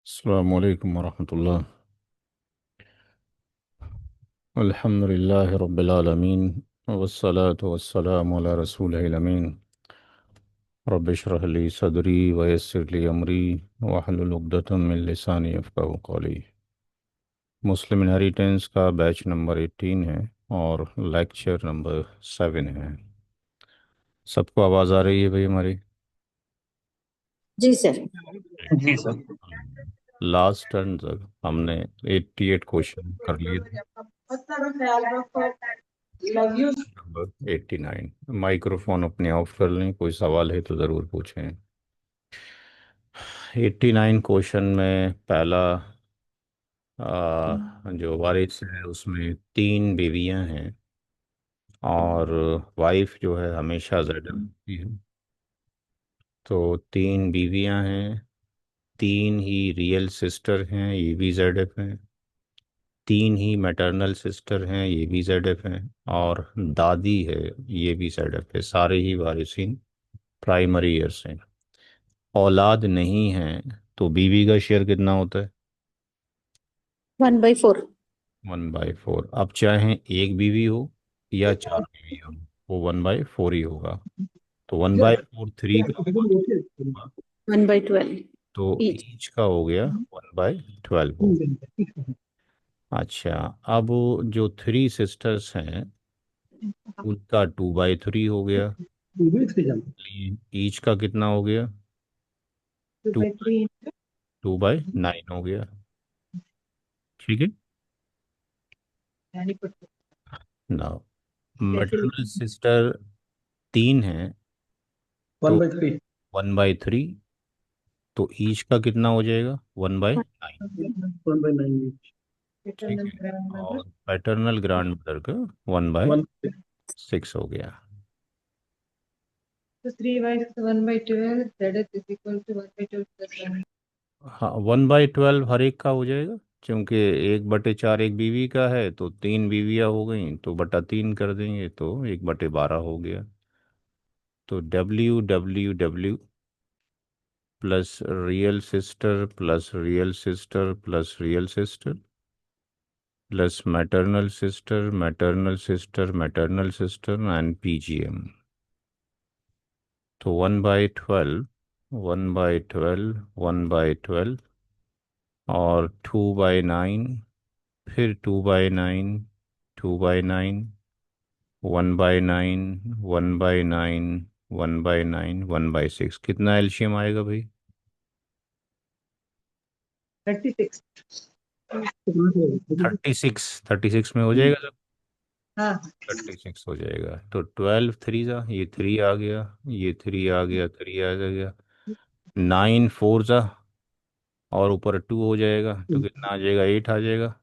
अस्सलामु अलैकुम वरहमतुल्लाह। अल्हम्दुलिल्लाहि रब्बिल आलमीन वस्सलातु वस्सलामु अला रसूलिहिल अमीन। रब्बि इश्रह ली सदरी व यस्सिर ली अमरी वहलुल उक़दतम मिन लिसानी यफ़क़हू क़ौली। मुस्लिम इनहेरिटेंस का बैच नंबर 18 है और लेक्चर नंबर 7 है। सबको आवाज़ आ रही है भाई हमारी? जी सर। जी सर। लास्ट टर्न तक हमने 88 क्वेश्चन कर लिए थे। नंबर 89। माइक्रोफोन अपने ऑफ कर लें, कोई सवाल है तो ज़रूर पूछें। 89 क्वेश्चन में पहला जो वारिस है उसमें तीन बीवियां हैं और वाइफ जो है हमेशा जेड होती है। तो तीन बीवियां हैं, तीन ही रियल सिस्टर हैं, ये भी जेड हैं। तीन ही मैटरनल सिस्टर हैं, ये भी जेड हैं। और दादी है, ये भी जेड है। सारे ही वारिसिन प्राइमरी ईयर्स हैं। औलाद नहीं है तो बीवी का शेयर कितना होता है? 1/4। 1/4। अब चाहे एक बीवी हो या चार बीवी हो, वो 1/4 ही होगा। तो 1/4 3 का होगा, 1/12 तो ईच। ईच का हो गया 1/12 हो। अच्छा, अब जो थ्री सिस्टर्स हैं उनका 2/3 हो गया। ईच का कितना हो गया? टू 2/9 हो गया। ठीक है ना? मैटरनल सिस्टर तीन है वन तो बाई थ्री 1/3। तो ईच का कितना हो जाएगा? 1/9। 1/9 ठीक है। और पैटर्नल ग्रैंड मदर का वन बाय वन। सिक्स हो गया। So 3/1/12 that is equal to 1/12 plus 1. हाँ, 1/12 हर एक का हो जाएगा, क्योंकि 1/4 एक बीवी का है, तो तीन बीवियाँ हो गई तो बटा तीन कर देंगे तो 1/12 हो गया। तो WWW plus real sister plus real sister plus real sister plus maternal sister maternal sister maternal sister and PGM। तो 1/12, 1/12, 1/12 और 2/9, फिर 2/9, 2/9, 1/9, 1/9, 1/9, 1/6। कितना एलसीएम आएगा भाई? 36। 36। 36 में हो जाएगा सब? हाँ। 36 हो जाएगा तो 12 थ्री जा, ये थ्री आ गया, ये थ्री आ गया, थ्री आ गया। 9 फोर जा, और ऊपर टू हो जाएगा तो कितना आ जाएगा? 8 आ जाएगा।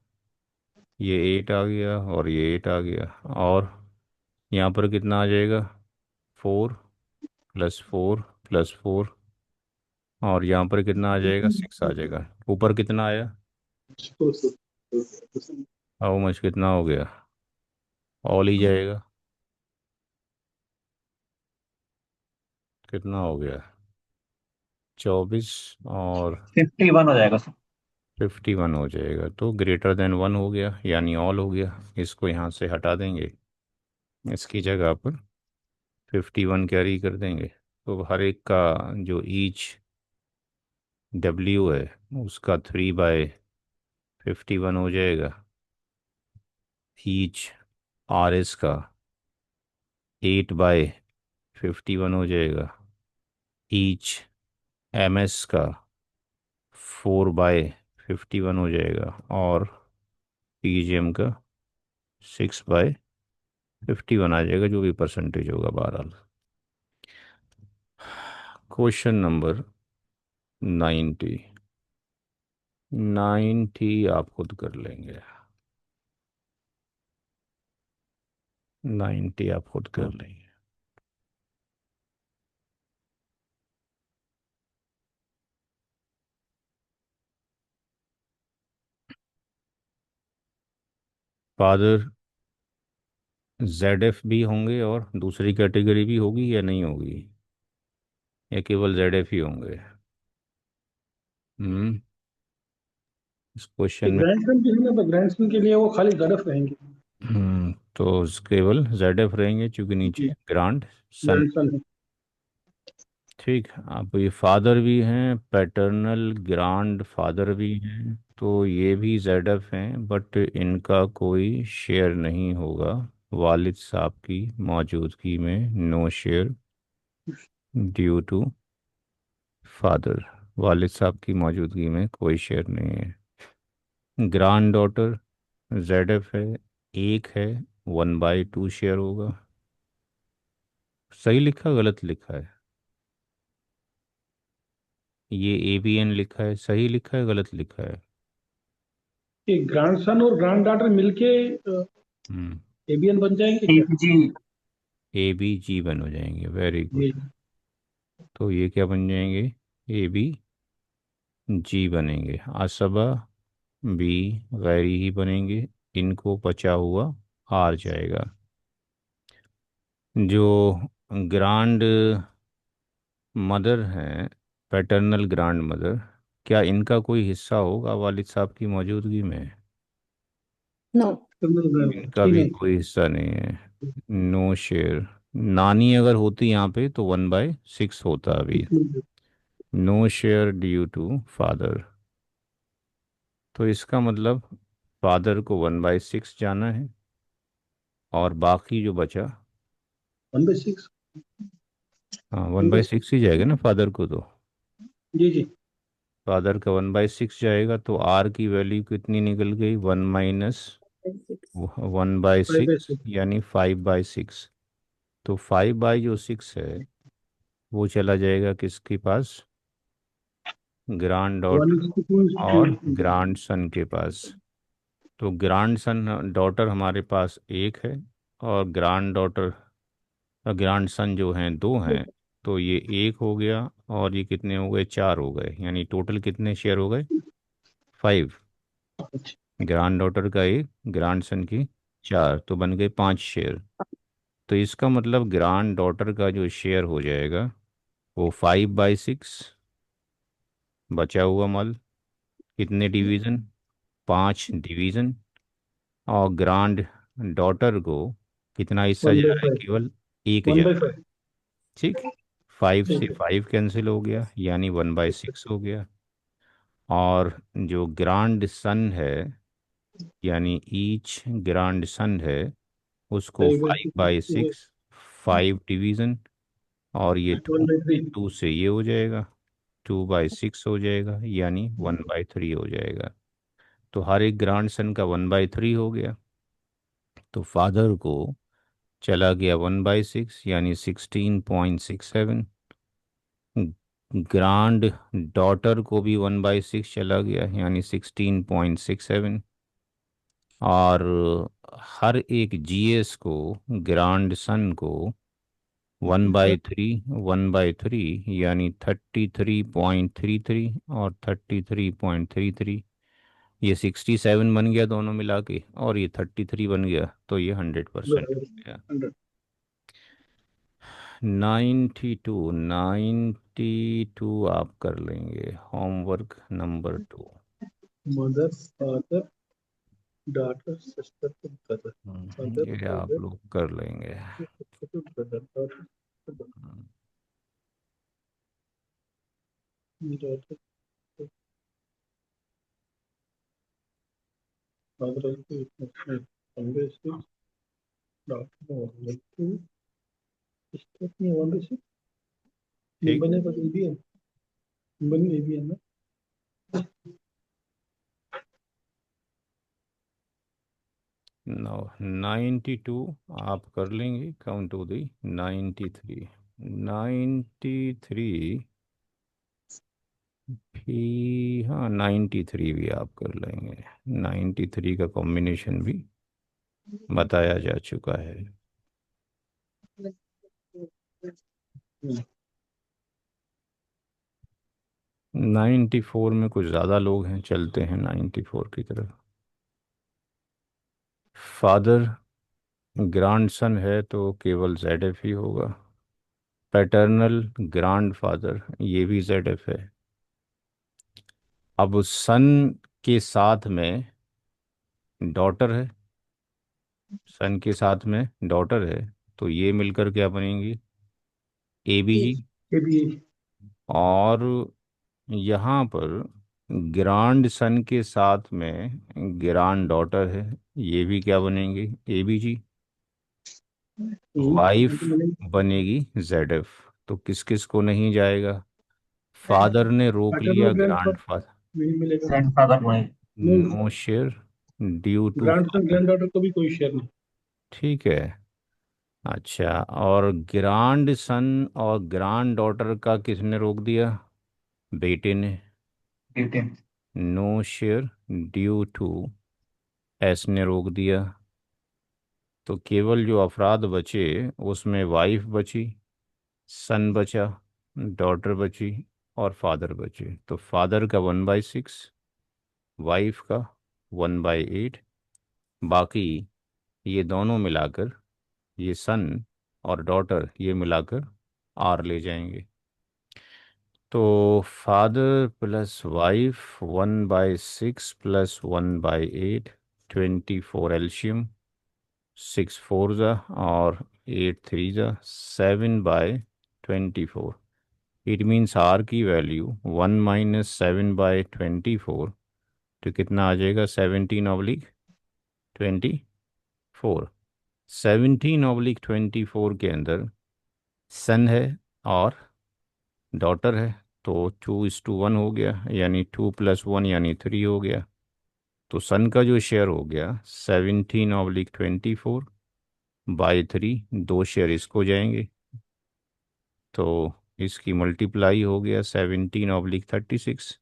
ये 8 आ गया और ये 8 आ गया। और यहाँ पर कितना आ जाएगा? 4 + 4 + 4। और यहाँ पर कितना आ जाएगा? 6 आ जाएगा। ऊपर कितना आया? हाउ मच कितना हो गया? ऑल ही जाएगा। कितना हो गया? 24 और 51 हो जाएगा सर। 51 हो जाएगा। तो ग्रेटर देन 1 हो गया, यानी ऑल हो गया। इसको यहाँ से हटा देंगे, इसकी जगह पर 51 कैरी कर देंगे। तो हर एक का जो ईच डब्ल्यू है उसका 3/51 हो जाएगा। ईच RS का 8/51 हो जाएगा। ईच MS का 4/51 हो जाएगा। और PGM का 6/51 आ जाएगा, जो भी परसेंटेज होगा बहरहाल। Question number 90। 90 आप खुद कर लेंगे। 90 आप खुद कर लेंगे। फादर ZF भी होंगे और दूसरी कैटेगरी भी होगी या नहीं होगी, या केवल ZF ही होंगे? हम्म इस क्वेश्चन में। ग्रैंडसन के लिए, तो ग्रैंडसन के लिए वो खाली ZF रहेंगे। तो केवल ZF रहेंगे क्योंकि नीचे जी, ग्रांड सन। ग्रैंडसन है। ठीक, अब ये फादर भी हैं, पैटर्नल ग्रांड फादर भी हैं, तो ये भी ZF हैं, बट इनका कोई शेयर नहीं होगा वालिद साहब की मौजूदगी में। No share due to father. वालिद साहब की मौजूदगी में कोई शेयर नहीं है। ग्रांड डॉटर ZF है, एक है, 1/2 शेयर होगा। सही लिखा गलत लिखा है? ये ABN लिखा है, सही लिखा है गलत लिखा है? कि ग्रैंडसन और ग्रैंड डॉटर मिलके हम्म ABN बन जाएंगे क्या? जी। ABG बन हो जाएंगे, वेरी गुड। जी। तो ये क्या बन जाएंगे? ABG बनेंगे। असबा बी गैरी ही बनेंगे। इनको बचा हुआ आर जाएगा। जो ग्रांड मदर हैं, पैटर्नल ग्रांड मदर, क्या इनका कोई हिस्सा होगा वालिद साहब की मौजूदगी में? नो। इनका जी भी नहीं। कोई हिस्सा नहीं है। No share. नानी अगर होती यहाँ पे तो 1/6 होता अभी। No share due to father. तो इसका मतलब फादर को 1/6 जाना है, और बाकी जो बचा, 1/6। हाँ 1/6 ही जाएगा ना फादर को तो। जी जी। फादर का 1/6 जाएगा, तो आर की वैल्यू कितनी निकल गई? 1 one by five by six six यानी 5/6। तो 5/6 है, वो चला जाएगा किसके पास? Grand one daughter is two is two. और ग्रांड सन के पास। तो ग्रांड सन डॉटर हमारे पास एक है, और ग्रांड डॉटर ग्रांड सन जो हैं दो हैं। तो ये एक हो गया, और ये कितने हो गए? चार हो गए, यानी टोटल कितने शेयर हो गए? 5। ग्रांड डॉटर का एक, ग्रांड सन की चार, तो बन गए 5 शेयर। तो इसका मतलब ग्रांड डॉटर का जो शेयर हो जाएगा वो 5/6, बचा हुआ मल कितने डिवीज़न? 5 डिवीज़न। और ग्रांड डॉटर को कितना हिस्सा वन जा बाई रहा है? फाइव केवल एक वन जा बाई रहा है। फाइव ठीक, 5 से ठीक 5 कैंसिल हो गया, यानी 1/6 हो गया। और जो ग्रांड सन है, यानी ईच ग्रांड सन है, उसको फाइव बाई 5/6, 5 डिवीज़न। और ये one two, by three. Two से ये हो जाएगा, 2/6 हो जाएगा, यानी 1/3 हो जाएगा। तो हर एक ग्रांड सन का 1/3 हो गया। तो फादर को चला गया 1/6, यानी 16.67। ग्रांड डॉटर को भी 1/6 चला गया, यानी 16.67। और हर एक GS को, ग्रांड सन को, 1/3, 1/3 यानी 33.33, और 33.33, ये 67 बन गया दोनों मिला के, और ये 33 बन गया, तो ये 100% हो गया। 100। 92 आप कर लेंगे, homework number 2। Mother, father, daughter, sister, brother. Father, ये आप मदर, लोग कर लेंगे। सिस्टर, ब्रदर, डॉटर, हम्म, डॉटर, फादर, डॉटर, 1/2, सिस्टर में 1/6। ये ठीक। बनेगा ABN। बनेगा ABN ना। नो, 92 आप कर लेंगे, काउंट टू दी 93। 93 भी, हाँ 93 भी आप कर लेंगे। 93 का कॉम्बिनेशन भी बताया जा चुका है। 94 में कुछ ज़्यादा लोग हैं, चलते हैं 94 की तरफ। फादर ग्रांडसन है तो केवल ZF ही होगा। पैटर्नल ग्रांड फादर, ये भी ZF है। अब सन के साथ में डॉटर है, सन के साथ में डॉटर है, तो ये मिलकर क्या बनेंगी? A B G. A. ये भी और यहाँ पर ग्रांड सन के साथ में ग्रांड डॉटर है, ये भी क्या बनेंगे? A B G. वाइफ बनेगी जेड एफ। तो किस किस को नहीं जाएगा? फादर ने रोक पैटर्नल लिया ग्रैंड ग्रांडफादर। नहीं मिलेगा। ग्रैंडफादर वहीं। नहीं, no share due to grand son father. Grand daughter को भी कोई शेयर नहीं। ठीक है। अच्छा, और ग्रांड सन और ग्रांड डॉटर का किसने रोक दिया? बेटे ने। Eighteen. No share due to S ने रोक दिया। तो केवल जो अफराद बचे उसमें वाइफ बची, सन बचा, डॉटर बची, और फादर बचे। तो फादर का 1/6, वाइफ का 1/8। बाकी ये दोनों मिलाकर, ये सन और डॉटर ये मिलाकर आर ले जाएंगे। तो फादर प्लस वाइफ 1/6 प्लस 1/8, 24 एल्शियम, 6 4 ज़ा और 8 3 ज़ा 7/24। इट मीन्स आर की वैल्यू 1 - 7/24। तो कितना आ जाएगा? 17/24। 17/24 के अंदर सन है और डॉटर है, तो 2:1 हो गया, यानी 2 + 1 यानी 3 हो गया। तो सन का जो शेयर हो गया 17/24/3, 2 शेयर इसको जाएंगे, तो इसकी मल्टीप्लाई हो गया 17/36।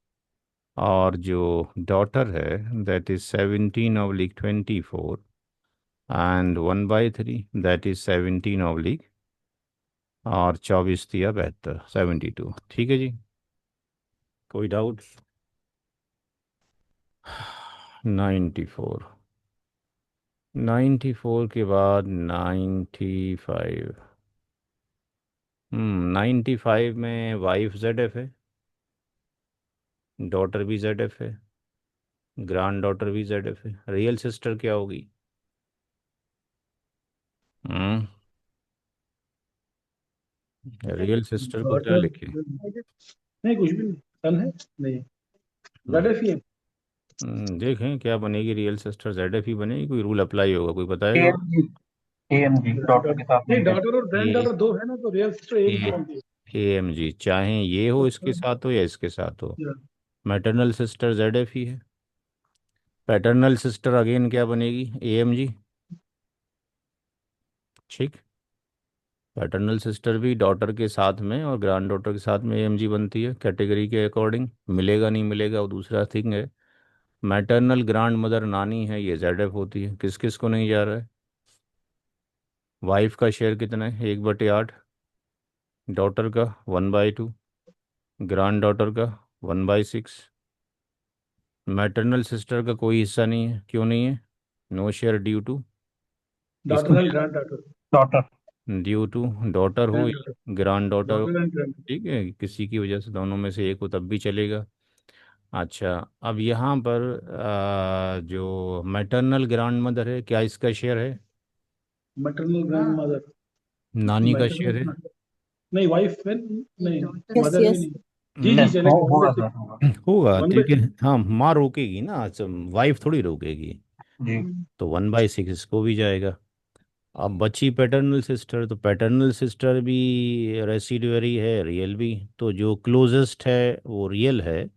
और जो डॉटर है that is 17/24 and 1/3, that is 17 और 24 × 3 = 72, 72। ठीक है जी, कोई डाउट? 94, 94 के बाद 95। 95 में वाइफ जेड एफ है, डॉटर भी जेड एफ है, ग्रैंड डॉटर भी जेड एफ है। रियल सिस्टर क्या होगी? हम्म रियल सिस्टर को क्या डॉटर लिखे? नहीं, कुछ भी नहीं। सन है नहीं, जेड एफ ही है। देखें क्या बनेगी रियल सिस्टर, जेड एफ ही बनेगी। कोई रूल अप्लाई होगा, कोई बताएगा? एएमजी। एएमजी डॉटर के साथ नहीं, नहीं जाए। डॉटर और ग्रैंड ए डॉटर दो है ना, तो रियल सिस्टर एक ही ए बनती ए एम जी, चाहे ये हो इसके है। साथ हो या इसके साथ हो, या, मैटरनल सिस्टर जेड एफ ही है। पैटर्नल सिस्टर अगेन क्या बनेगी? A M G. ठीक। पैटर्नल सिस्टर भी डॉटर के साथ में और ग्रैंड डॉटर के साथ में एएमजी बनती है, कैटेगरी के अकॉर्डिंग। मिलेगा नहीं मिलेगा वो दूसरा थिंग है। मैटरनल ग्रैंड मदर नानी है, ये जेड एफ होती है। किस किस को नहीं जा रहा है? वाइफ का शेयर कितना है? 1/8। डॉटर का 1/2। ग्रैंड डॉटर का 1/6। मैटरनल सिस्टर का कोई हिस्सा नहीं है, क्यों नहीं है? नो शेयर ड्यू टू किसको? Daughter and grand daughter. Daughter. Due to daughter हो ग्रैंड या डॉटर। ग्रैंड डॉटर हो। Daughter and grand. ठीक है, किसी की वजह से दोनों में से एक हो तब भी चलेगा। अच्छा, अब यहाँ पर जो मैटरनल ग्रैंड मदर है, क्या इसका शेयर है? Maternal grand mother. नानी का शेयर है? मैटरनल नहीं, वाइफ है नहीं, daughter यस मदर भी यस नहीं। जी जी, हम्म, यस चलेगा वन होगा बाई सर सिक्स होगा। होगा, वन बाई ठीक है। सिक्स हाँ, माँ रोकेगी ना, अच्छा, वाइफ थोड़ी रोकेगी। जी। तो 1/6 इसको भी जाएगा। अब बची पैटर्नल सिस्टर, तो पैटर्नल सिस्टर भी रेसिडुअरी है, रियल भी। तो जो क्लोजेस्ट है वो रियल है।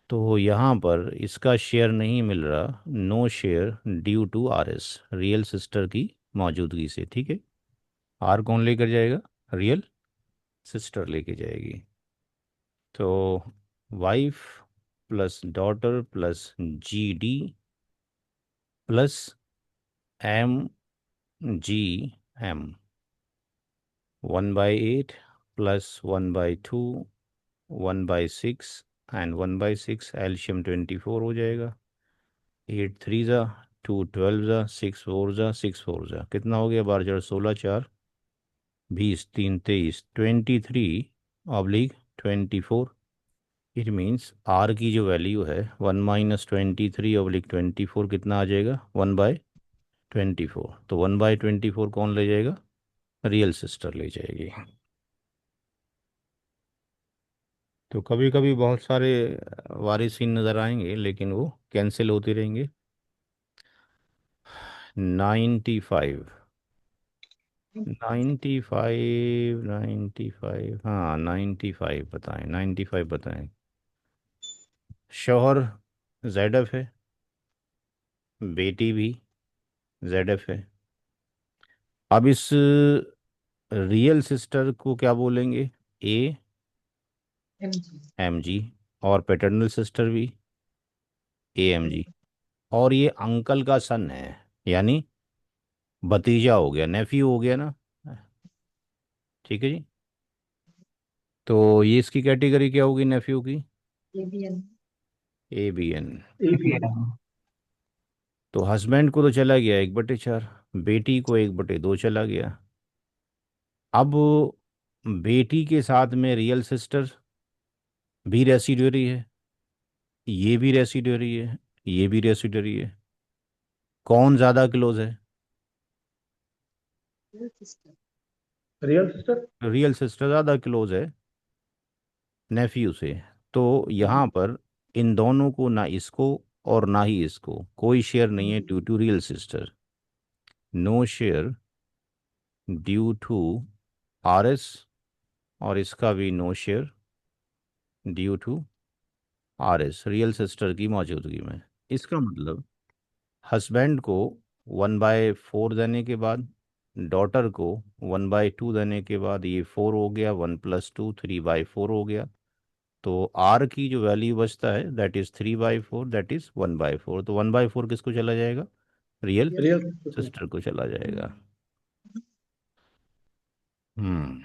तो यहाँ पर इसका शेयर नहीं मिल रहा, no share due to R S, real sister की मौजूदगी से। ठीक है, आर कौन लेकर जाएगा? रियल सिस्टर लेके जाएगी। तो wife plus daughter plus G D plus M G M, 1/8 plus 1/2, 1/6 and 1/6 एल्शियम 24 हो जाएगा। 8 3 ज़ा, 2 12 ज़ा, 6 4 ज़ा, 6 4 ज़ा, कितना हो गया? 12 4 16 20 3 23 23/24। इट मीन्स आर की जो वैल्यू है 1 - 23/24 कितना आ जाएगा, 1/24। तो 1/24 कौन ले जाएगा, रियल सिस्टर ले जाएगी। तो कभी कभी बहुत सारे वारिसीन नज़र आएंगे लेकिन वो कैंसिल होते रहेंगे। 95, 95, हाँ 95 बताएं, 95 बताएं। शौहर जेड एफ है, बेटी भी जेड एफ है। अब इस रियल सिस्टर को क्या बोलेंगे, ए MG. एम जी, और पैटर्नल सिस्टर भी ए एम जी। और ये अंकल का सन है, यानी भतीजा हो गया, नेफ्यू हो गया ना। ठीक है जी। तो ये इसकी कैटेगरी क्या होगी नेफ्यू की, ABN. A B N. ABN. तो हस्बैंड को तो चला गया 1/4, बेटी को 1/2 चला गया। अब बेटी के साथ में रियल सिस्टर भी रेसिडुअरी है, ये भी रेसिडुअरी है, ये भी रेसिडुअरी है। कौन ज़्यादा क्लोज है, Real sister. Real sister. Real sister ज़्यादा क्लोज है नेफ्यू से। तो यहाँ पर इन दोनों को, ना इसको और ना ही इसको, कोई शेयर नहीं है due to real sister. No share due to R S, और इसका भी no share due to R S, real sister की मौजूदगी में। इसका मतलब हस्बैंड को 1/4 देने के बाद, डॉटर को 1/2 देने के बाद, ये 4 हो गया, 1 + 2 3/4 हो गया। तो आर की जो वैल्यू बचता है दैट इज़ 3/4, दैट इज़ 1/4। तो 1/4 किसको चला जाएगा, real Real real sister. Sister. Sister को चला जाएगा। हम्म।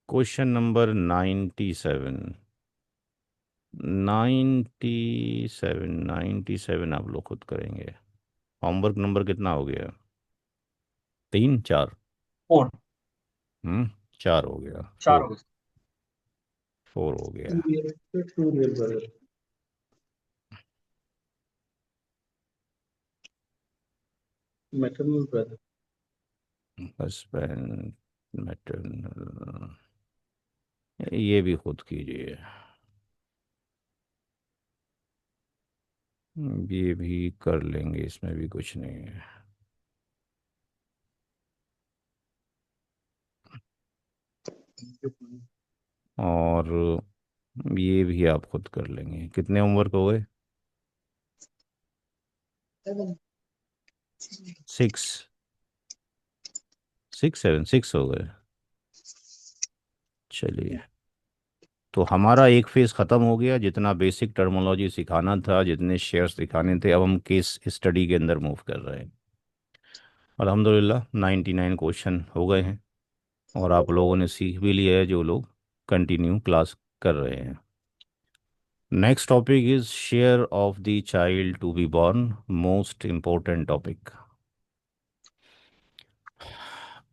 क्वेश्चन नंबर 97, 97 आप लोग खुद करेंगे। होमवर्क नंबर कितना हो गया, 3 4? 4. 4 हो गया, 4 फोर हो गए. 4 हो टू गया। Real, two real brother. Maternal brother. Husband, maternal, ये भी खुद कीजिए। ये भी कर लेंगे, इसमें भी कुछ नहीं है। और ये भी आप खुद कर लेंगे। कितने होमवर्क हो गए, 7. 6, 6 हो गए। चलिए, तो हमारा एक फेज़ ख़त्म हो गया। जितना बेसिक टर्मोलॉजी सिखाना था, जितने शेयर्स दिखाने थे, अब हम केस स्टडी के अंदर मूव कर रहे हैं। अल्हम्दुलिल्लाह 99 क्वेश्चन हो गए हैं, और आप लोगों ने सीख भी लिया है, जो लोग कंटिन्यू क्लास कर रहे हैं। Next topic is share of the child to be born, most important topic.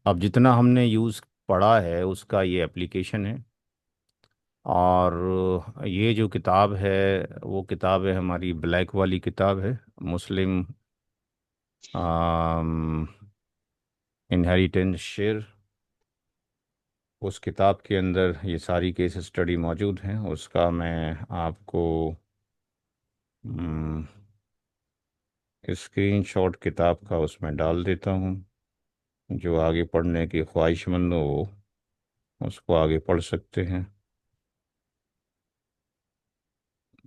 अब जितना हमने यूज़ पढ़ा है उसका ये एप्लीकेशन है। और ये जो किताब है वो किताब है हमारी ब्लैक वाली किताब है, मुस्लिम इनहेरिटेंस शेयर। उस किताब के अंदर ये सारी केस स्टडी मौजूद हैं। उसका मैं आपको स्क्रीनशॉट किताब का उसमें डाल देता हूँ। जो आगे पढ़ने की ख्वाहिशमंद हो वो उसको आगे पढ़ सकते हैं।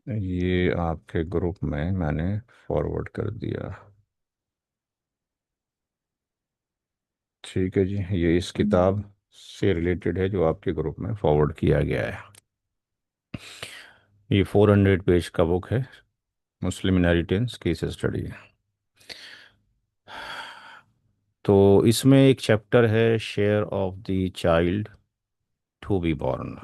ये आपके ग्रुप में मैंने फॉरवर्ड कर दिया। ठीक है जी, ये इस किताब से रिलेटेड है जो आपके ग्रुप में फॉरवर्ड किया गया है। ये 400 पेज का बुक है, मुस्लिम इनहेरिटेंस केस स्टडी। तो इसमें एक चैप्टर है share of the child to be born.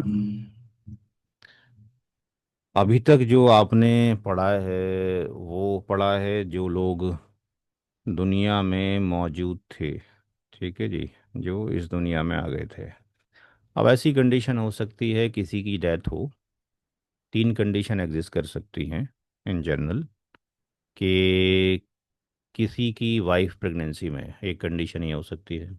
अभी तक जो आपने पढ़ा है वो पढ़ा है जो लोग दुनिया में मौजूद थे, ठीक है जी, जो इस दुनिया में आ गए थे। अब ऐसी कंडीशन हो सकती है किसी की डेथ हो, तीन कंडीशन एग्जिस्ट कर सकती हैं इन जनरल, कि किसी की वाइफ प्रेगनेंसी में, एक कंडीशन ये हो सकती है।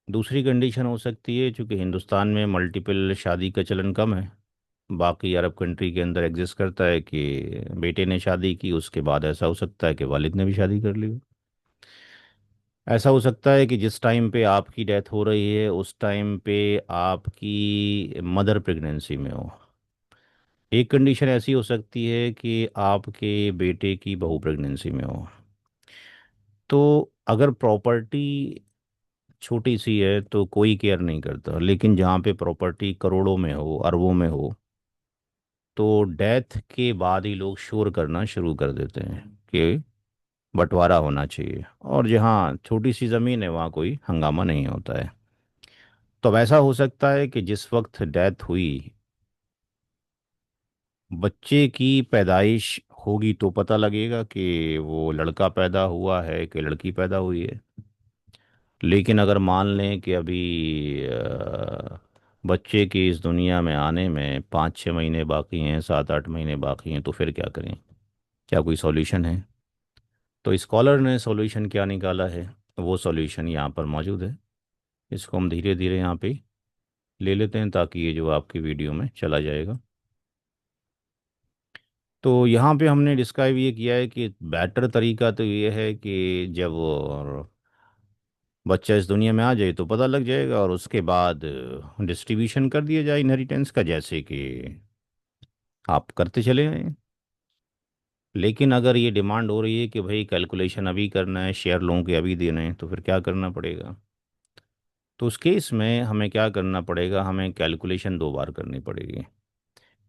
दूसरी कंडीशन हो सकती है, चूँकि हिंदुस्तान में मल्टीपल शादी का चलन कम है, बाकी अरब कंट्री के अंदर एग्जिस्ट करता है कि बेटे ने शादी की, उसके बाद ऐसा हो सकता है कि वालिद ने भी शादी कर ली हो। ऐसा हो सकता है कि जिस टाइम पे आपकी डेथ हो रही है उस टाइम पे आपकी मदर प्रेगनेंसी में हो। एक कंडीशन ऐसी हो सकती है कि आपके बेटे की बहू प्रेगनेंसी में हो। तो अगर प्रॉपर्टी छोटी सी है तो कोई केयर नहीं करता, लेकिन जहाँ पे प्रॉपर्टी करोड़ों में हो, अरबों में हो, तो डेथ के बाद ही लोग शोर करना शुरू कर देते हैं कि बंटवारा होना चाहिए, और जहाँ छोटी सी ज़मीन है वहाँ कोई हंगामा नहीं होता है। तो अब ऐसा हो सकता है कि जिस वक्त डेथ हुई, बच्चे की पैदाइश होगी तो पता लगेगा कि वो लड़का पैदा हुआ है कि लड़की पैदा हुई है। लेकिन अगर मान लें कि अभी बच्चे की इस दुनिया में आने में 5-6 महीने बाकी हैं, 7-8 महीने बाकी हैं, तो फिर क्या करें? क्या कोई सॉल्यूशन है? तो स्कॉलर ने सॉल्यूशन क्या निकाला है, वो सॉल्यूशन यहाँ पर मौजूद है। इसको हम धीरे धीरे यहाँ पे ले लेते हैं ताकि ये जो आपकी वीडियो में चला जाएगा। तो यहाँ पे हमने डिस्क्राइब ये किया है कि बेटर तरीका तो ये है कि जब वो बच्चा इस दुनिया में आ जाए तो पता लग जाएगा, और उसके बाद डिस्ट्रीब्यूशन कर दिया जाए इनहेरिटेंस का, जैसे कि आप करते चले आए। लेकिन अगर ये डिमांड हो रही है कि भाई कैलकुलेशन अभी करना है, शेयर लोगों के अभी देने हैं, तो फिर क्या करना पड़ेगा? तो उस केस में हमें क्या करना पड़ेगा, हमें कैलकुलेशन दो बार करनी पड़ेगी।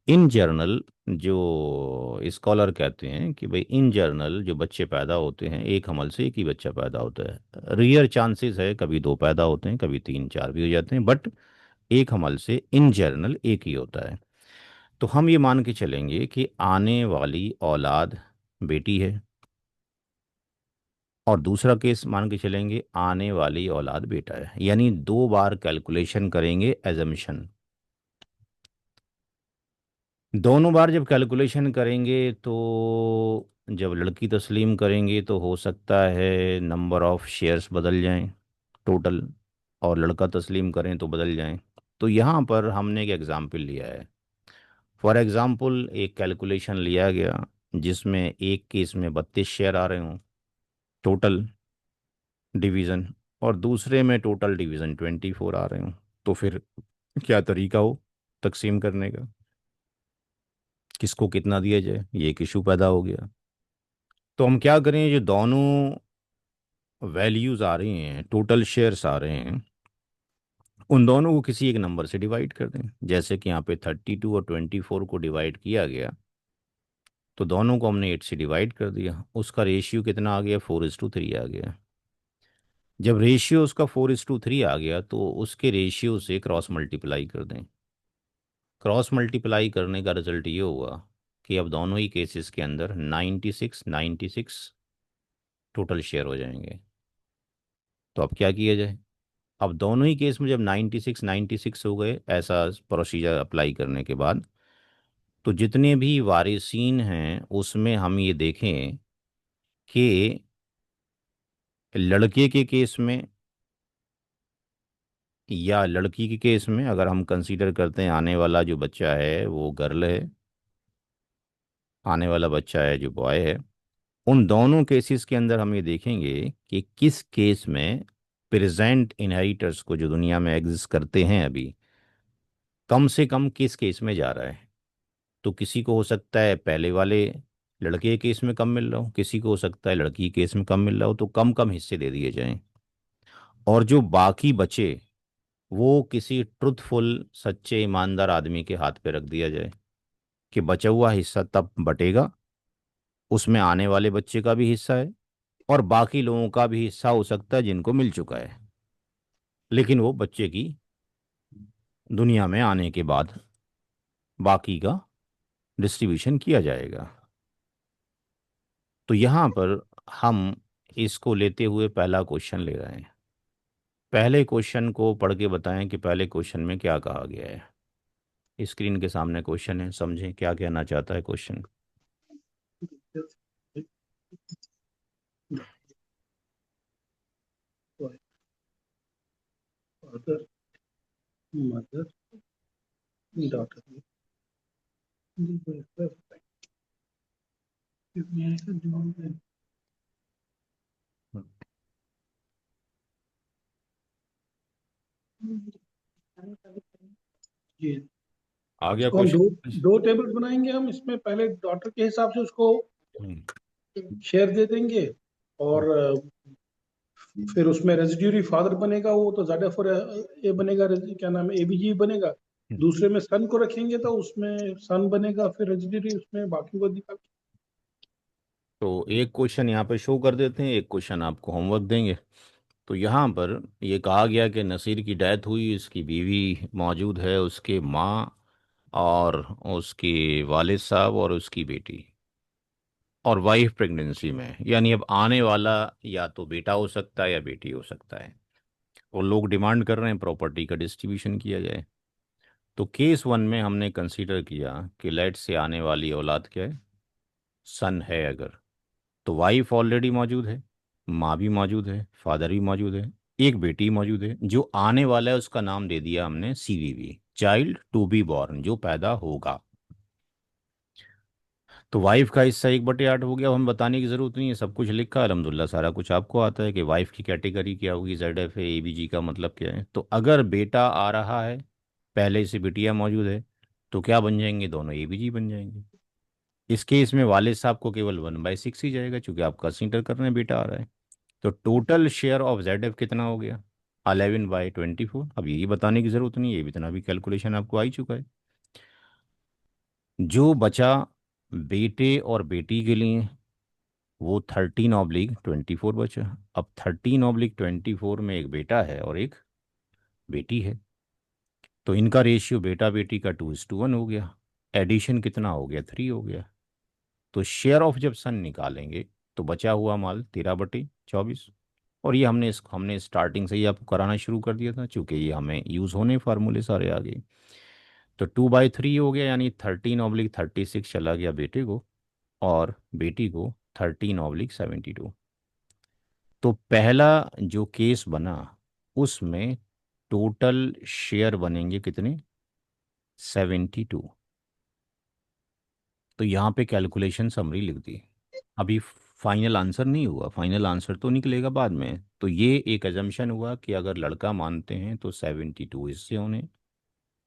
इन जर्नल जो स्कॉलर कहते हैं कि भाई इन जर्नल जो बच्चे पैदा होते हैं, एक हमल से एक ही बच्चा पैदा होता है। रियर चांसेस है कभी दो पैदा होते हैं, कभी तीन चार भी हो जाते हैं, बट एक हमल से इन जर्नल एक ही होता है। तो हम ये मान के चलेंगे कि आने वाली औलाद बेटी है, और दूसरा केस मान के चलेंगे आने वाली औलाद बेटा है, यानी दो बार कैलकुलेशन करेंगे एजम्पशन। दोनों बार जब कैलकुलेशन करेंगे तो जब लड़की तस्लीम करेंगे तो हो सकता है नंबर ऑफ शेयर्स बदल जाएं टोटल, और लड़का तस्लीम करें तो बदल जाएं। तो यहाँ पर हमने एक एग्ज़ाम्पल लिया है। फॉर एग्ज़ाम्पल एक कैलकुलेशन लिया गया जिसमें एक केस में 32 शेयर आ रहे हों टोटल डिवीज़न, और दूसरे में टोटल डिवीज़न 24 आ रहे हों। तो फिर क्या तरीका हो तकसीम करने का, किसको कितना दिया जाए, ये एक इशू पैदा हो गया। तो हम क्या करें, जो दोनों वैल्यूज़ आ रही हैं, टोटल शेयर्स आ रहे हैं, उन दोनों को किसी एक नंबर से डिवाइड कर दें। जैसे कि यहाँ पे 32 और 24 को डिवाइड किया गया, तो दोनों को हमने 8 से डिवाइड कर दिया। उसका रेशियो कितना आ गया, 4:3 आ गया। जब रेशियो उसका 4:3 आ गया तो उसके रेशियो से क्रॉस मल्टीप्लाई कर दें। क्रॉस मल्टीप्लाई करने का रिजल्ट ये हुआ कि अब दोनों ही केसेस के अंदर 96 96 टोटल शेयर हो जाएंगे। तो अब क्या किया जाए? अब दोनों ही केस में जब 96 96 हो गए, ऐसा प्रोसीजर अप्लाई करने के बाद, तो जितने भी वारिसीन हैं उसमें हम ये देखें कि लड़के के केस में या लड़की के केस में, अगर हम कंसीडर करते हैं आने वाला जो बच्चा है वो गर्ल है, आने वाला बच्चा है जो बॉय है, उन दोनों केसेस के अंदर हम ये देखेंगे कि किस केस में प्रेजेंट इनहेरिटर्स को जो दुनिया में एग्जिस्ट करते हैं अभी, कम से कम किस केस में जा रहा है। तो किसी को हो सकता है पहले वाले लड़के के केस में कम मिल रहा हो, किसी को हो सकता है लड़की के केस में कम मिल रहा हो, तो कम कम हिस्से दे दिए जाएं। और जो बाकी बचे वो किसी ट्रुथफुल सच्चे ईमानदार आदमी के हाथ पे रख दिया जाए कि बचा हुआ हिस्सा तब बटेगा, उसमें आने वाले बच्चे का भी हिस्सा है और बाकी लोगों का भी हिस्सा हो सकता है जिनको मिल चुका है, लेकिन वो बच्चे की दुनिया में आने के बाद बाकी का डिस्ट्रीब्यूशन किया जाएगा। तो यहाँ पर हम इसको लेते हुए पहला क्वेश्चन ले रहे हैं पहले क्वेश्चन को पढ़ के बताएं कि पहले क्वेश्चन में क्या कहा गया है। स्क्रीन के सामने क्वेश्चन है, समझें क्या कहना चाहता है क्वेश्चन। Father, mother, daughter. जी, आ गया इसको हम दो क्वेश्चन। दो टेबल्स बनाएंगे। हम इसमें पहले डॉटर के हिसाब से उसको हम्म, शेयर दे देंगे, और फिर उसमें रेजिड्यूरी फादर बनेगा, वो तो ज्यादा फॉर ए बनेगा, क्या नाम है, एबीजी बनेगा। हम्म। दूसरे में सन को रखेंगे तो उसमें सन बनेगा, फिर रेजिड्यूरी उसमें बाकी को निकाल। तो एक क्वेश्चन यहाँ पे शो कर देते हैं, एक क्वेश्चन आपको होमवर्क देंगे। तो यहाँ पर ये कहा गया कि नसीर की डेथ हुई, इसकी बीवी मौजूद है, उसके माँ और उसके वालिद साहब और उसकी बेटी, और वाइफ प्रेगनेंसी में, यानी अब आने वाला या तो बेटा हो सकता है या बेटी हो सकता है। और लोग डिमांड कर रहे हैं प्रॉपर्टी का डिस्ट्रीब्यूशन किया जाए। तो केस वन में हमने कंसीडर किया कि लेट से आने वाली औलाद क्या है, सन है अगर, तो वाइफ ऑलरेडी मौजूद है, माँ भी मौजूद है, फादर भी मौजूद है, एक बेटी मौजूद है। जो आने वाला है उसका नाम दे दिया हमने CVV, child to be born, जो पैदा होगा। तो वाइफ का हिस्सा 1/8 हो गया। अब हमें बताने की ज़रूरत नहीं है, सब कुछ लिखा है अल्हम्दुलिल्लाह, सारा कुछ आपको आता है कि वाइफ की कैटेगरी क्या होगी, जेड एफ है, ए बी जी का मतलब क्या है। तो अगर बेटा आ रहा है, पहले से बिटिया मौजूद है, तो क्या बन जाएंगे, दोनों ए बी जी बन जाएंगे। इस केस में वालिद साहब को केवल 1/6 ही जाएगा, चूंकि आप कंसीडर कर रहे हैं बेटा आ रहा है। तो total share of Z F कितना हो गया, 11/24। अब यही बताने की ज़रूरत नहीं है, ये भी इतना भी कैलकुलेशन आपको आ ही चुका है। जो बचा बेटे और बेटी के लिए, वो 13/24 बचा। अब 13/24 में एक बेटा है और एक बेटी है, तो इनका रेशियो बेटा बेटी का 2:1 हो गया। एडिशन कितना हो गया, 3 हो गया। तो शेयर ऑफ जब सन निकालेंगे तो बचा हुआ माल 13/24। और ये हमने स्टार्टिंग से ही आपको कराना शुरू कर दिया था, चूंकि ये हमें यूज़ होने फार्मूले सारे आ गए। तो 2/3 हो गया, यानी 13/36 चला गया बेटे को, और बेटी को 13/72। तो पहला जो केस बना, उसमें टोटल शेयर बनेंगे कितने, 72। तो यहाँ पे कैलकुलेशन समरी लिख दी। अभी फाइनल आंसर नहीं हुआ, फाइनल आंसर तो निकलेगा बाद में। तो ये एक एजम्पशन हुआ कि अगर लड़का मानते हैं तो 72 इससे होने,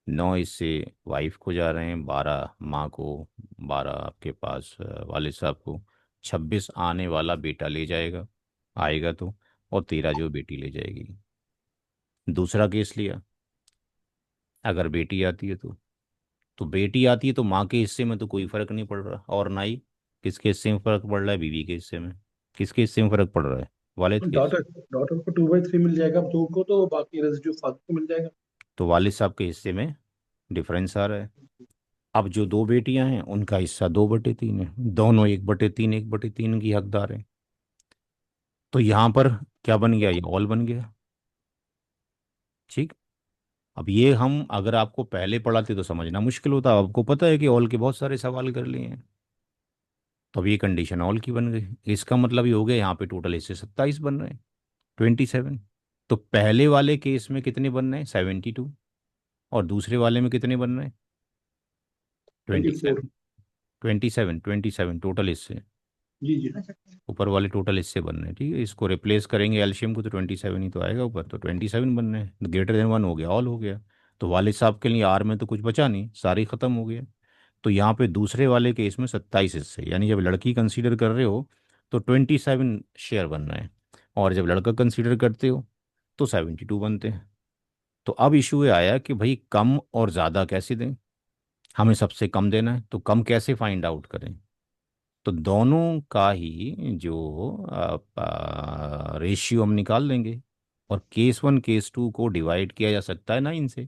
9 इससे वाइफ को जा रहे हैं, 12 माँ को, 12 आपके पास वालिद साहब को, 26 आने वाला बेटा ले जाएगा, आएगा तो, और 13 जो बेटी ले जाएगी। दूसरा केस लिया, अगर बेटी आती है तो बेटी आती है तो माँ के हिस्से में तो कोई फर्क नहीं पड़ रहा, और ना ही किसके हिस्से में फर्क पड़ रहा है, बीवी के हिस्से में। किसके हिस्से में फर्क पड़ रहा है, वालिद के हिस्से। डॉटर डॉटर को 2/3 मिल जाएगा, दो को तो बाकी रेजिड्यू फादर को मिल जाएगा। तो वालिद साहब के हिस्से में डिफरेंस आ रहा है। अब जो दो बेटियां हैं उनका हिस्सा 2/3 है, दोनों 1/3 1/3 की हकदार हैं। तो यहाँ पर क्या बन गया, ये ऑल बन गया। ठीक। अब ये हम अगर आपको पहले पढ़ाते तो समझना मुश्किल होता, आपको पता है कि ऑल के बहुत सारे सवाल कर लिए हैं। तो अब ये कंडीशन ऑल की बन गई, इसका मतलब ये हो गया यहाँ पे टोटल हिस्से 27 बन रहे हैं, 27। तो पहले वाले केस में कितने बन रहे हैं, 72, और दूसरे वाले में कितने बन रहे हैं, 24। 27। 27 टोटल हिस्से, जी जी। ऊपर वाले टोटल हिस्से बन रहे हैं। ठीक है, इसको रिप्लेस करेंगे एलसीएम को तो 27 ही तो आएगा ऊपर, तो 27 बन रहे हैं, ग्रेटर देन 1 हो गया, ऑल हो गया। तो वालिद साहब के लिए आर में तो कुछ बचा नहीं, सारे ख़त्म हो गए। तो यहाँ पे दूसरे वाले केस में 27 हिस्से, यानी जब लड़की कंसीडर कर रहे हो तो 27 शेयर बन रहे हैं, और जब लड़का कंसीडर करते हो तो 72 बनते हैं। तो अब इशू ये आया कि भाई कम और ज़्यादा कैसे दें, हमें सबसे कम देना है, तो कम कैसे फाइंड आउट करें। तो दोनों का ही जो रेशियो हम निकाल देंगे, और केस वन केस टू को डिवाइड किया जा सकता है 9 से।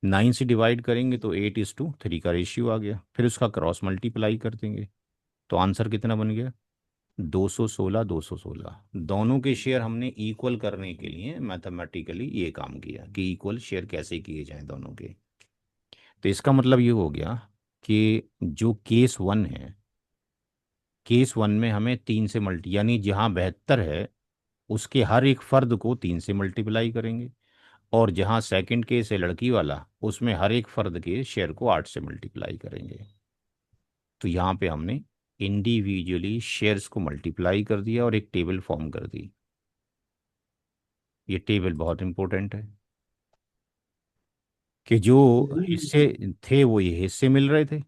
9 से डिवाइड करेंगे तो 8:3 का रेशियो आ गया, फिर उसका क्रॉस मल्टीप्लाई कर देंगे, तो आंसर कितना बन गया, 216 216 दोनों के शेयर हमने इक्वल करने के लिए मैथमेटिकली ये काम किया कि इक्वल शेयर कैसे किए जाएं दोनों के। तो इसका मतलब ये हो गया कि जो केस वन है, केस वन में हमें 3 से मल्टी यानी जहाँ 72 है उसके हर एक फर्द को 3 से मल्टीप्लाई करेंगे, और जहाँ सेकंड केस है लड़की वाला उसमें हर एक फर्द के शेयर को 8 से मल्टीप्लाई करेंगे। तो यहाँ पे हमने इंडिविजुअली शेयर्स को मल्टीप्लाई कर दिया और एक टेबल फॉर्म कर दी। ये टेबल बहुत इंपॉर्टेंट है कि जो हिस्से थे वो ये हिस्से मिल रहे थे,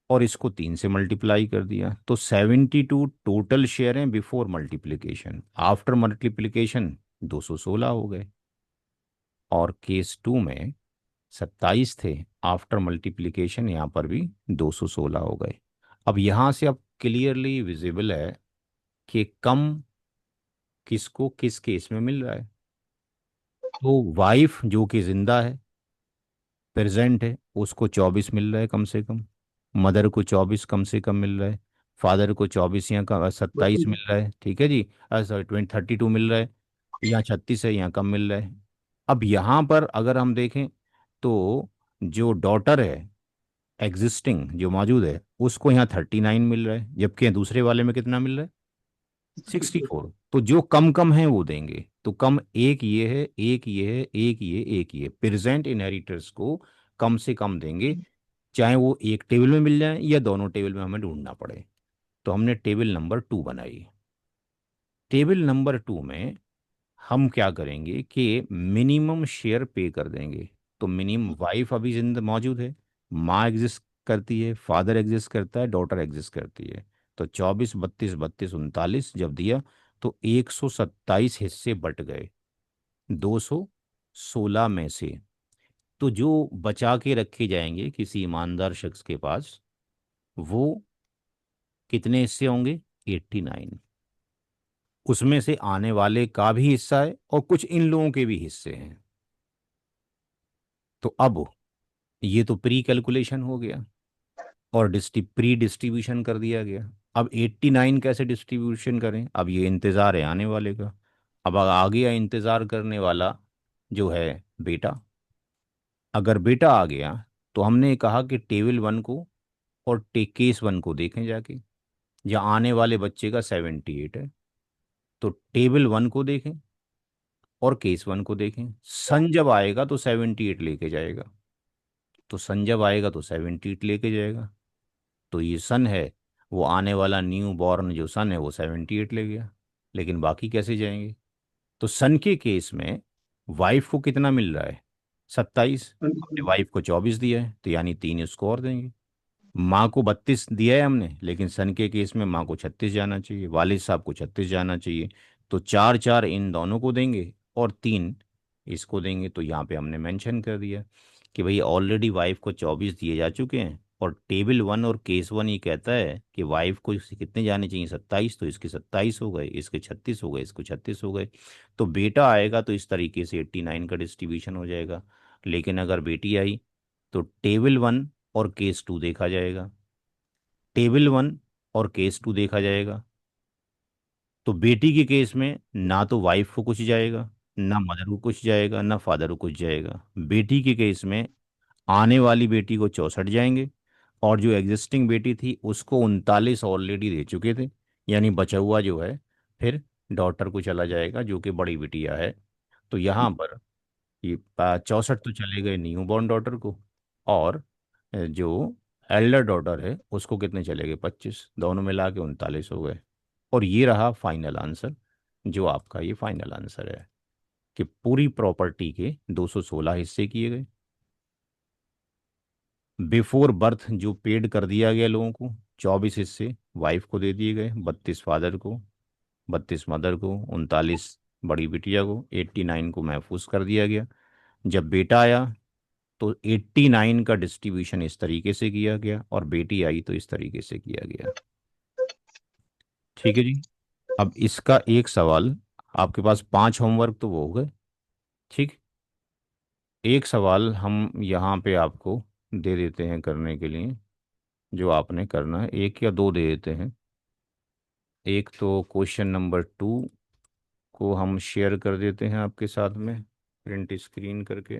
और इसको 3 से मल्टीप्लाई कर दिया तो 72 टोटल शेयर हैं बिफोर मल्टीप्लिकेशन। आफ्टर मल्टीप्लिकेशन 216 हो गए। और केस टू में 27 थे, आफ्टर मल्टीप्लिकेशन यहाँ पर भी 216 हो गए। अब यहाँ से अब क्लियरली विजिबल है कि कम किसको किस केस में मिल रहा है। तो वाइफ जो कि जिंदा है, प्रेजेंट है, उसको 24 मिल रहा है कम से कम। मदर को 24 कम से कम मिल रहा है। फादर को 24 या कम 27 मिल रहा है, ठीक है जी। सॉरी 32 मिल रहा है। यहाँ 36 है, यहाँ कम मिल रहा है। अब यहाँ पर अगर हम देखें तो जो डॉटर है एग्जिस्टिंग जो मौजूद है उसको यहाँ 39 मिल रहा है, जबकि दूसरे वाले में कितना मिल रहा है? 64। तो जो कम कम है वो देंगे। तो कम एक ये है, एक ये है, एक ये प्रेजेंट इनहेरिटर्स को कम से कम देंगे, चाहे वो एक टेबल में मिल जाए या दोनों टेबल में हमें ढूंढना पड़े। तो हमने टेबल नंबर 2 बनाई। टेबल नंबर 2 में हम क्या करेंगे कि मिनिमम शेयर पे कर देंगे। तो मिनिमम वाइफ अभी जिंदा मौजूद है, माँ एग्जिस्ट करती है, फादर एग्जिस्ट करता है, डॉटर एग्जिस्ट करती है। तो 24 32 32 39 जब दिया तो 127 हिस्से बट गए 216 में से। तो जो बचा के रखे जाएंगे किसी ईमानदार शख्स के पास, वो कितने हिस्से होंगे? 89। उसमें से आने वाले का भी हिस्सा है और कुछ इन लोगों के भी हिस्से हैं। तो अब ये तो प्री कैलकुलेशन हो गया और प्री डिस्ट्रीब्यूशन कर दिया गया। अब 89 कैसे डिस्ट्रीब्यूशन करें? अब ये इंतज़ार है आने वाले का। अब आ गया इंतज़ार करने वाला जो है बेटा। अगर बेटा आ गया तो हमने कहा कि टेबल वन को और केस वन को देखें जाके, जहाँ आने वाले बच्चे का 78 है। तो टेबल वन को देखें और केस वन को देखें। सन जब आएगा तो 78 लेके जाएगा। तो सन जब आएगा तो 78 लेके जाएगा। तो ये सन है, वो आने वाला न्यू बॉर्न जो सन है वो 78 ले गया। लेकिन बाकी कैसे जाएंगे? तो सन के केस में वाइफ को कितना मिल रहा है? 27। हमने वाइफ को 24 दिया है तो यानी 3 उसको और देंगे। माँ को 32 दिया है हमने, लेकिन सन के केस में माँ को 36 जाना चाहिए, वालिद साहब को 36 जाना चाहिए। तो 4 4 इन दोनों को देंगे और 3 इसको देंगे। तो यहाँ पे हमने मेंशन कर दिया कि भाई ऑलरेडी वाइफ को 24 दिए जा चुके हैं, और टेबल वन और केस वन ये कहता है कि वाइफ को इससे कितने जाने चाहिए? 27। तो इसके 27 हो गए, इसके 36 हो गए, इसको 36 हो गए। तो बेटा आएगा तो इस तरीके से 89 का डिस्ट्रीब्यूशन हो जाएगा। लेकिन अगर बेटी आई तो टेबल वन और केस टू देखा जाएगा, टेबल वन और केस टू देखा जाएगा। तो बेटी के केस में ना तो वाइफ को कुछ जाएगा, ना मदर को कुछ जाएगा, ना फादर को कुछ जाएगा। बेटी के केस में आने वाली बेटी को 64 जाएंगे, और जो एग्जिस्टिंग बेटी थी उसको 39 ऑलरेडी दे चुके थे, यानी बचा हुआ जो है फिर डॉटर को चला जाएगा जो कि बड़ी बिटिया है। तो यहाँ पर ये 64 तो चले गए न्यू बॉर्न डॉटर को, और जो एल्डर डॉटर है उसको कितने चले गए? 25। दोनों मिला के 39 हो गए। और ये रहा फाइनल आंसर, जो आपका ये फाइनल आंसर है कि पूरी प्रॉपर्टी के 216 हिस्से किए गए। बिफोर बर्थ जो पेड कर दिया गया लोगों को 24 हिस्से वाइफ को दे दिए गए, 32 फादर को, 32 मदर को, 39 बड़ी बिटिया को, 89 को महफूज कर दिया गया। जब बेटा आया तो 89 का डिस्ट्रीब्यूशन इस तरीके से किया गया, और बेटी आई तो इस तरीके से किया गया। ठीक है जी। अब इसका एक सवाल, आपके पास 5 होमवर्क तो वो हो गए, ठीक। एक सवाल हम यहाँ पे आपको दे देते हैं करने के लिए, जो आपने करना है, एक या दो दे देते हैं। एक तो क्वेश्चन नंबर 2 को हम शेयर कर देते हैं आपके साथ में, प्रिंट स्क्रीन करके,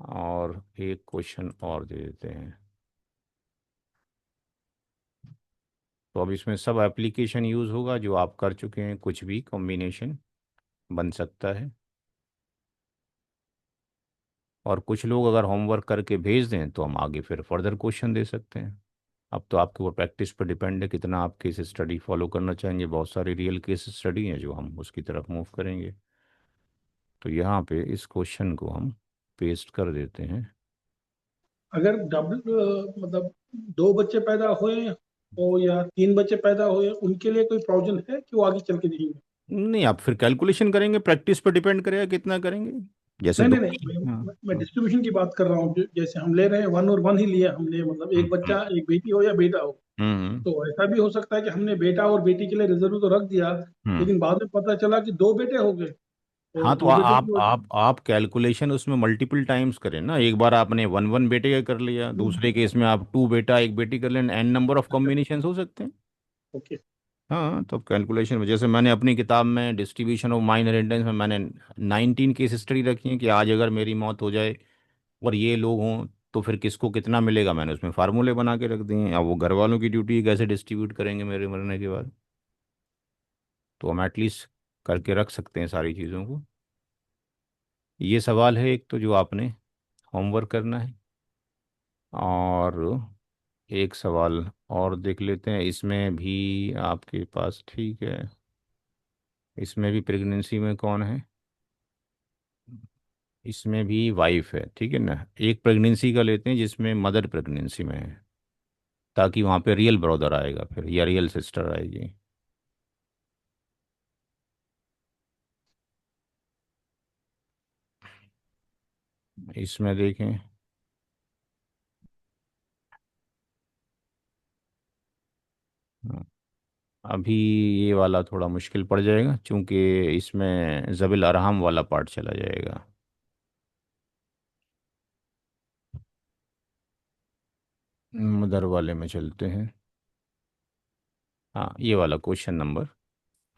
और एक क्वेश्चन और दे देते हैं। तो अब इसमें सब एप्लीकेशन यूज़ होगा जो आप कर चुके हैं, कुछ भी कॉम्बिनेशन बन सकता है। और कुछ लोग अगर होमवर्क करके भेज दें तो हम आगे फिर फर्दर क्वेश्चन दे सकते हैं। अब तो आपके वो प्रैक्टिस पर डिपेंड है कितना आप केस स्टडी फॉलो करना चाहेंगे। बहुत सारी रियल केस स्टडी हैं जो हम उसकी तरफ मूव करेंगे। तो यहाँ पे इस क्वेश्चन को हम पेस्ट कर देते हैं। अगर डबल मतलब दो बच्चे पैदा हुए हो या तीन बच्चे पैदा हुए, उनके लिए कोई प्रोविजन है कि वो आगे चल के देंगे? नहीं, आप फिर कैलकुलेशन करेंगे, प्रैक्टिस पर डिपेंड करेगा कितना करेंगे। जैसे नहीं दो। नहीं नहीं, मैं हाँ। डिस्ट्रीब्यूशन की बात कर रहा हूँ। जैसे हम ले रहे हैं वन और वन ही लिया हमने, मतलब एक हम्म। बच्चा, एक बेटी हो या बेटा हो। हम्म। तो ऐसा भी हो सकता है कि हमने बेटा और बेटी के लिए रिजर्व तो रख दिया, हम्म। लेकिन बाद में पता चला कि दो बेटे हो गए, तो हाँ, तो दो बेटों की वजह आप कैलकुलेशन उसमें मल्टीपल टाइम्स करें ना। एक बार आपने वन वन बेटे का कर लिया, दूसरे केस में आप टू बेटा एक बेटी कर लें, एन नंबर ऑफ अच्छा। कॉम्बिनेशन हो सकते हैं। ओके। हाँ, तो कैलकुलेशन में जैसे मैंने अपनी किताब में डिस्ट्रीब्यूशन ऑफ माइनर इनहेरिटेंस में मैंने 19 केस स्टडी रखी है कि आज अगर मेरी मौत हो जाए और ये लोग हों तो फिर किसको कितना मिलेगा, मैंने उसमें फार्मूले बना के रख दिए हैं। अब वो घर वालों की ड्यूटी कैसे डिस्ट्रीब्यूट करेंगे मेरे मरने के बाद, तो हम एटलीस्ट करके रख सकते हैं सारी चीज़ों को। ये सवाल है एक तो जो आपने होमवर्क करना है। और एक सवाल और देख लेते हैं, इसमें भी आपके पास ठीक है। इसमें भी प्रेगनेंसी में कौन है, इसमें भी वाइफ है, ठीक है ना। एक प्रेगनेंसी का लेते हैं जिसमें मदर प्रेगनेंसी में है, ताकि वहाँ पे रियल ब्रदर आएगा फिर या रियल सिस्टर आएगी। इसमें देखें। हाँ, अभी ये वाला थोड़ा मुश्किल पड़ जाएगा क्योंकि इसमें जबिल अरहम वाला पार्ट चला जाएगा। मदर वाले में चलते हैं। हाँ, ये वाला क्वेश्चन नंबर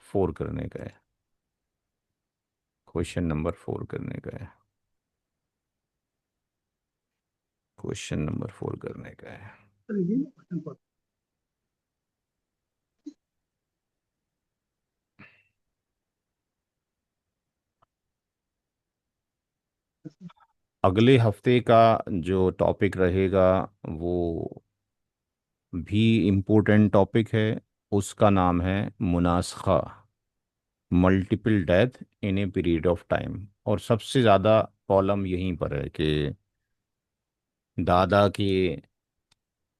4 करने का है। क्वेश्चन नंबर 4 करने का है। क्वेश्चन नंबर 4 करने का है। क्वेश्चन अगले हफ्ते का जो टॉपिक रहेगा वो भी इम्पोर्टेंट टॉपिक है। उसका नाम है मुनासखा, multiple death in a period of time. और सबसे ज़्यादा प्रॉब्लम यहीं पर है कि दादा के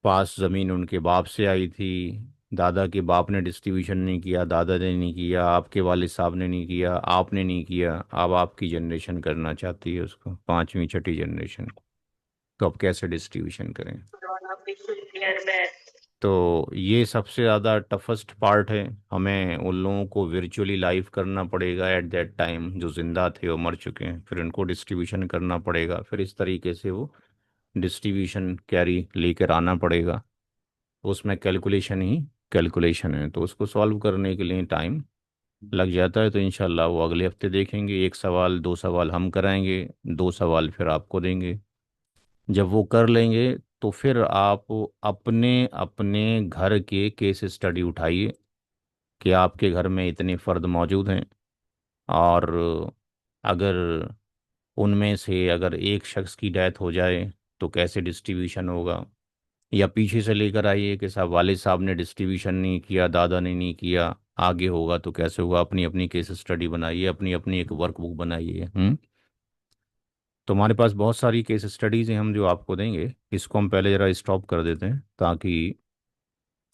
पास ज़मीन उनके बाप से आई थी, दादा के बाप ने डिस्ट्रीब्यूशन नहीं किया, दादा ने नहीं किया, आपके वालिद साहब ने नहीं किया, आपने नहीं किया, अब आपकी जनरेशन करना चाहती है उसको, पांचवी छठी जनरेशन। तो अब कैसे डिस्ट्रीब्यूशन करें। तो ये सबसे ज़्यादा टफेस्ट पार्ट है। हमें उन लोगों को वर्चुअली लाइव करना पड़ेगा एट दैट टाइम, जो ज़िंदा थे वो मर चुके हैं, फिर उनको डिस्ट्रीब्यूशन करना पड़ेगा, फिर इस तरीके से वो डिस्ट्रीब्यूशन कैरी लेकर आना पड़ेगा। उसमें कैलकुलेशन ही कैलकुलेशन है, तो उसको सॉल्व करने के लिए टाइम लग जाता है। तो इंशाल्लाह वो अगले हफ्ते देखेंगे। एक सवाल दो सवाल हम कराएंगे, दो सवाल फिर आपको देंगे। जब वो कर लेंगे तो फिर आप अपने अपने घर के केस स्टडी उठाइए कि आपके घर में इतने फ़र्द मौजूद हैं, और अगर उनमें से अगर एक शख्स की डेथ हो जाए तो कैसे डिस्ट्रीब्यूशन होगा। या पीछे से लेकर आइए कि साहब वालिद साहब ने डिस्ट्रीब्यूशन नहीं किया, दादा ने नहीं किया, आगे होगा तो कैसे होगा। अपनी अपनी केस स्टडी बनाइए, अपनी अपनी एक वर्कबुक बनाइए। तो हमारे पास बहुत सारी केस स्टडीज़ हैं हम जो आपको देंगे। इसको हम पहले ज़रा स्टॉप कर देते हैं ताकि